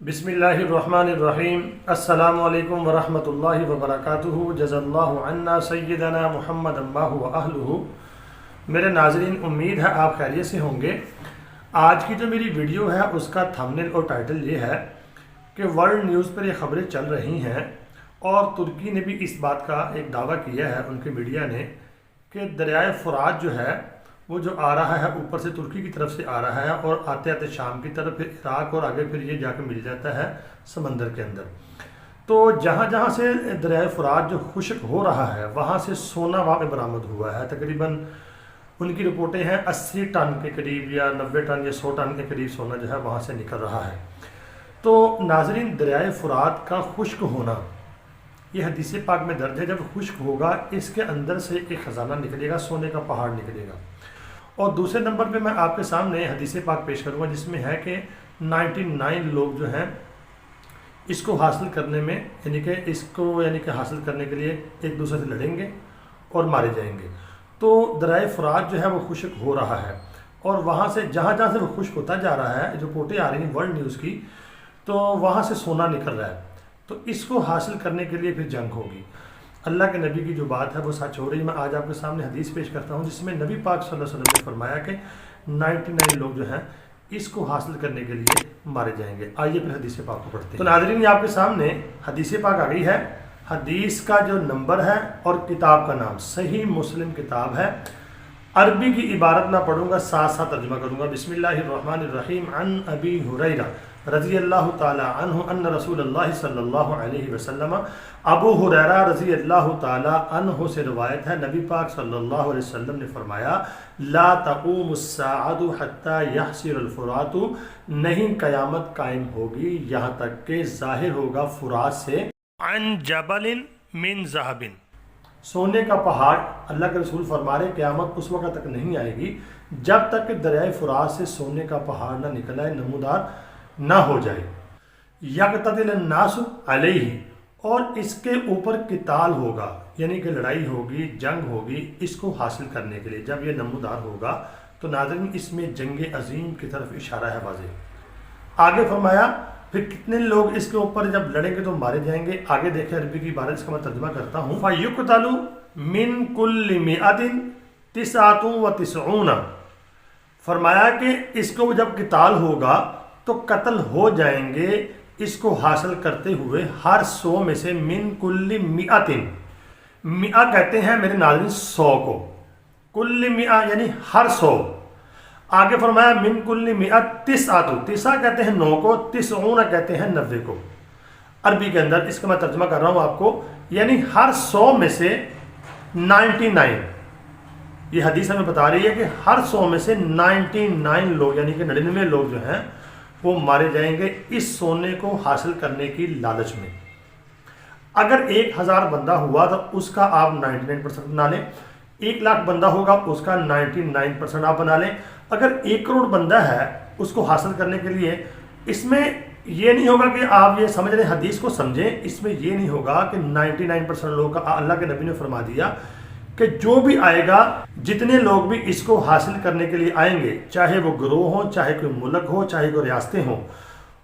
बिस्मिल्लाहिर्रहमानिर्रहीम। अस्सलामु अलैकुम वरहमतुल्लाहि वबरकातुहू। जज़ल्लाहु अन्ना सय्यदना मुहम्मद अम्माहु व अहलुहु। मेरे नाज़रीन, उम्मीद है आप खैरियत से होंगे। आज की जो मेरी वीडियो है उसका थंबनेल और टाइटल ये है कि वर्ल्ड न्यूज़ पर ये खबरें चल रही हैं और तुर्की ने भी इस बात का एक दावा किया है, उनके मीडिया ने, कि दरियाए फ़ुरात जो है वो जो आ रहा है ऊपर से तुर्की की तरफ से आ रहा है और आते आते शाम की तरफ, फिर इराक और आगे फिर ये जाकर मिल जाता है समंदर के अंदर। तो जहाँ जहाँ से दरियाए फ़ुरात जो खुश्क हो रहा है वहाँ से सोना वहाँ पे बरामद हुआ है। तकरीबन उनकी रिपोर्टें हैं 80 टन के करीब या 90 टन या 100 टन के करीब सोना जो है वहाँ से निकल रहा है। तो नाज़रीन, दरियाए फ़ुरात का खुश्क होना ये हदीस पाक में दर्ज है। जब खुश्क होगा इसके अंदर से एक ख़जाना निकलेगा, सोने का पहाड़ निकलेगा। और दूसरे नंबर पे मैं आपके सामने हदीस पाक पेश करूँगा जिसमें है कि 99 लोग जो हैं इसको हासिल करने में यानी कि हासिल करने के लिए एक दूसरे से लड़ेंगे और मारे जाएंगे। तो दरियाए फ़ुरात जो है वो खुश्क हो रहा है और वहाँ से जहाँ जहाँ से वो खुश्क होता जा रहा है, जो रिपोर्टें आ रही हैं वर्ल्ड न्यूज़ की, तो वहाँ से सोना निकल रहा है। तो इसको हासिल करने के लिए फिर जंग होगी। अल्लाह के नबी की जो बात है वो सच हो रही है। मैं आज आपके सामने हदीस पेश करता हूँ जिसमें नबी पाक सल्लल्लाहु अलैहि वसल्लम ने फरमाया कि 99 लोग जो हैं इसको हासिल करने के लिए मारे जाएंगे। आइए फिर हदीस पाक को पढ़ते हैं। तो नाज़रीन, ये आपके सामने हदीस पाक आ गई है। हदीस का जो नंबर है और किताब का नाम सही मुस्लिम किताब है। अरबी की इबारत ना पढ़ूंगा, साथ साथ तर्जुमा करूंगा। बिस्मिल्लाहिर्रहमानिर्रहीम। अन अबी हुरैरा रज़ी अल्लाह ताला अन्हु अन्न रसूलुल्लाह सल्लल्लाहु अलैहि वसल्लम, अबू हुरैरा रज़ी अल्लाह ताला अन्हु से रिवायत है, नबी पाक सल्लल्लाहु अलैहि वसल्लम ने फरमाया, ला तक़ूमुस्साअतु हत्ता यहसिरल फ़ुरातु, नहीं क़यामत कायम होगी यहाँ तक कि ज़ाहिर होगा फ़ुरात से अन जबलिन मिन ज़हबिन, सोने का पहाड़। अल्लाह के रसूल फरमा रहे क़यामत उस वक्त तक नहीं आएगी जब तक कि दरियाए फ़ुरात से सोने का पहाड़ ना निकल आए, नमूदार ना हो जाए। यक़ततिल नासु अलैहि, और इसके ऊपर किताल होगा यानी कि लड़ाई होगी, जंग होगी इसको हासिल करने के लिए। जब ये नमूदार होगा तो नाज़रीन इसमें जंग अजीम की तरफ इशारा है वाज़ेह। आगे फरमाया फिर कितने लोग इसके ऊपर जब लड़ेंगे तो मारे जाएंगे। आगे देखें अरबी की इबारत, इसका मैं तर्जुमा करता हूँ। फ़युक़्तलु मिन कुल्लि मिअतिन तिस्अतुन व तिस्ऊना, फरमाया कि इसको जब किताल होगा तो कत्ल हो जाएंगे इसको हासिल करते हुए हर 100 में से मिन कुल्ली मिअतिन, मिआ कहते हैं मेरे नाज़रीन 100 को, कुल्ली मिआ यानी हर 100। आगे फरमाया मिन कुल्ली मिअत तिस्अतु, तिसा कहते हैं 9 को, तिस्ऊना कहते हैं 90 को अरबी के अंदर। इसका मैं तर्जुमा कर रहा हूँ आपको, यानी हर 100 में से 99, ये हदीस हमें बता रही है कि हर 100 में से 99 लोग यानी कि 99 लोग जो हैं वो मारे जाएंगे इस सोने को हासिल करने की लालच में। अगर 1000 बंदा हुआ तो उसका आप 99% बना लें, 1 लाख बंदा होगा उसका 99% आप बना लें। अगर 1 करोड़ बंदा है उसको हासिल करने के लिए, इसमें ये नहीं होगा कि आप ये समझ रहे हदीस को समझें, इसमें ये नहीं होगा कि 99% लोगों का, अल्लाह के नबी ने फरमा दिया कि जो भी आएगा, जितने लोग भी इसको हासिल करने के लिए आएंगे, चाहे वो गिरोह हो, चाहे कोई मुल्क हो, चाहे कोई रियासतें हों,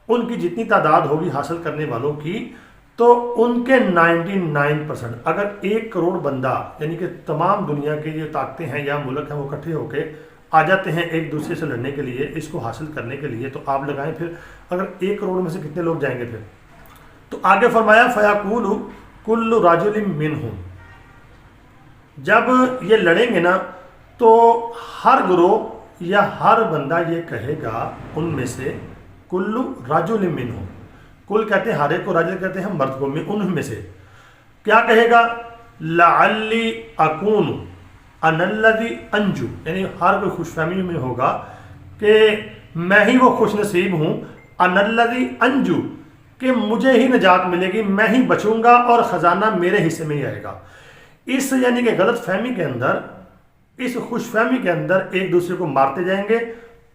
उनकी जितनी तादाद होगी हासिल करने वालों की, तो उनके 99%, अगर 1 करोड़ बंदा यानी कि तमाम दुनिया के जो ताकतें हैं या मुल्क हैं वो इकट्ठे होकर आ जाते हैं एक दूसरे से लड़ने के लिए, इसको हासिल करने के लिए, तो आप लगाएं फिर अगर 1 करोड़ में से कितने लोग जाएंगे फिर। तो आगे फरमाया फ़यक़ूलु कुल्लु रजुलिन मिनहुम, जब ये लड़ेंगे ना तो हर ग्रोह या हर बंदा ये कहेगा उनमें से, कुल्लु रजुलिन मिनहुम, कुल कहते हैं हर एक को, रजुल कहते हैं मर्द को, में उनमें से क्या कहेगा, लअल्ली अकूनु अनल्लज़ी अंजू, यानी हर कोई खुशफहमी में होगा कि मैं ही वो खुश नसीब हूँ, अनल्लज़ी अंजू, कि मुझे ही निजात मिलेगी, मैं ही बचूंगा और ख़जाना मेरे हिस्से में ही आएगा। इस यानी कि गलत फहमी के अंदर, इस खुशफहमी के अंदर एक दूसरे को मारते जाएंगे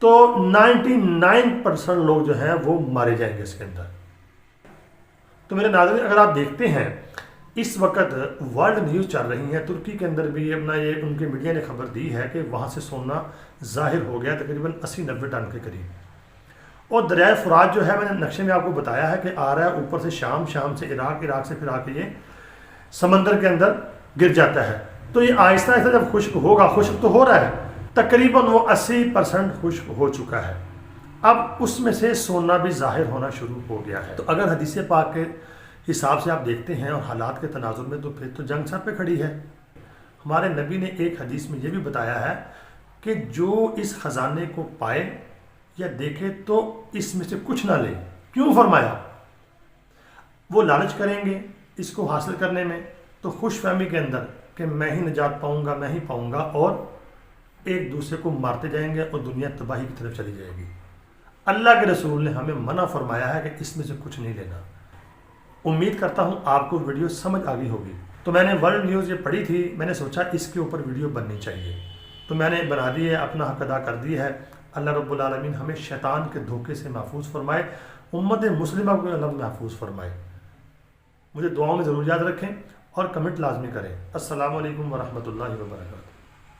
तो 99% लोग जो हैं वो मारे जाएंगे इसके अंदर। तो मेरे नाज़रीन, अगर आप देखते हैं इस वक्त वर्ल्ड न्यूज़ चल रही है, तुर्की के अंदर भी अपना ये उनके मीडिया ने खबर दी है कि वहाँ से सोना ज़ाहिर हो गया तकरीबन 80-90 टन के करीब। اور دریائے فرات جو ہے میں نے نقشے میں آپ کو بتایا ہے کہ آ رہا ہے اوپر سے شام، شام سے عراق، عراق سے پھر آ کے یہ سمندر کے اندر گر جاتا ہے. تو یہ آہستہ آہستہ جب خشک ہوگا، خشک تو ہو رہا ہے، تقریباً وہ 80% خشک ہو چکا ہے. اب اس میں سے سونا بھی ظاہر ہونا شروع ہو گیا ہے. تو اگر حدیث پاک کے حساب سے آپ دیکھتے ہیں اور حالات کے تناظر میں، تو پھر تو جنگ سر پہ کھڑی ہے. ہمارے نبی نے ایک حدیث میں یہ بھی بتایا ہے کہ جو اس خزانے کو پائے یا دیکھے تو اس میں سے کچھ نہ لے. کیوں فرمایا؟ وہ لالچ کریں گے اس کو حاصل کرنے میں، تو خوش فہمی کے اندر کہ میں ہی نجات پاؤں گا، میں ہی پاؤں گا، اور ایک دوسرے کو مارتے جائیں گے اور دنیا تباہی کی طرف چلی جائے گی. اللہ کے رسول نے ہمیں منع فرمایا ہے کہ اس میں سے کچھ نہیں لینا. امید کرتا ہوں آپ کو ویڈیو سمجھ آ گئی ہوگی. تو میں نے ورلڈ نیوز یہ پڑھی تھی، میں نے سوچا اس کے اوپر ویڈیو بننی چاہیے، تو میں نے بنا دی ہے، اپنا حق ادا کر دی ہے. اللہ رب العالمین ہمیں شیطان کے دھوکے سے محفوظ فرمائے، امت مسلمہ کو اللہ محفوظ فرمائے. مجھے دعاؤں میں ضرور یاد رکھیں اور کمنٹ لازمی کریں. السلام علیکم ورحمۃ اللہ وبرکاتہ.